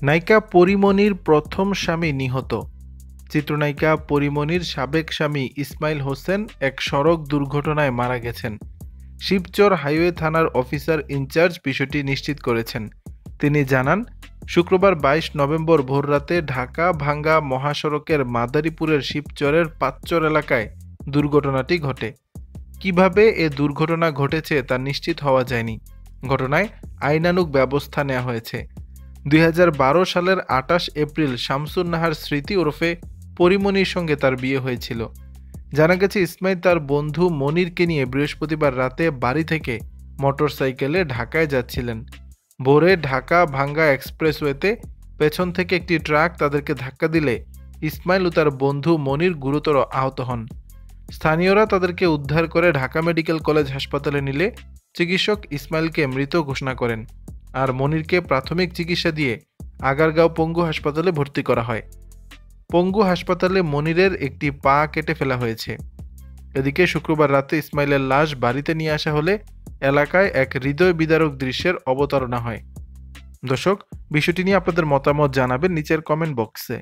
নায়িকা পরীমনির প্রথম স্বামী নিহত। চিত্রনায়িকা পরীমনির সাবেক স্বামী ইসমাইল হোসেন এক সড়ক দুর্ঘটনায় মারা গেছেন। শিবচর হাইওয়ে থানার অফিসার ইনচার্জ বিষয়টি নিশ্চিত করেছেন। তিনি জানান, শুক্রবার ২২ নভেম্বর ভোররাতে ঢাকা-ভাঙ্গা মহাসড়কের মাদারীপুরের শিবচরের পাঁচচর এলাকায় দুর্ঘটনাটি ঘটে। কিভাবে এ দুর্ঘটনা ঘটেছে তা নিশ্চিত হওয়া যায়নি। ঘটনায় আইনানুগ ব্যবস্থা নেওয়া হয়েছে। ২০১২ সালের ২৮ এপ্রিল শামসুন নাহার স্মৃতি ওরফে পরীমনির সঙ্গে তার বিয়ে হয়েছিল। জানা গেছে, ইসমাইল তার বন্ধু মনিরকে নিয়ে বৃহস্পতিবার রাতে বাড়ি থেকে মোটরসাইকেলে ঢাকায় যাচ্ছিলেন। ভোরে ঢাকা-ভাঙ্গা এক্সপ্রেসওয়েতে পেছন থেকে একটি ট্রাক তাদেরকে ধাক্কা দিলে ইসমাইল ও তার বন্ধু মনির গুরুতর আহত হন। স্থানীয়রা তাদেরকে উদ্ধার করে ঢাকা মেডিকেল কলেজ হাসপাতালে নিলে চিকিৎসক ইসমাইলকে মৃত ঘোষণা করেন, আর মনিরকে প্রাথমিক চিকিৎসা দিয়ে আগারগাঁও পঙ্গু হাসপাতালে ভর্তি করা হয়। পঙ্গু হাসপাতালে মনিরের একটি পা কেটে ফেলা হয়েছে। এদিকে শুক্রবার রাতে ইসমাইলের লাশ বাড়িতে নিয়ে আসা হলে এলাকায় এক হৃদয় বিদারক দৃশ্যের অবতারণা হয়। দর্শক, বিষয়টি নিয়ে আপনাদের মতামত জানাবেন নিচের কমেন্ট বক্সে।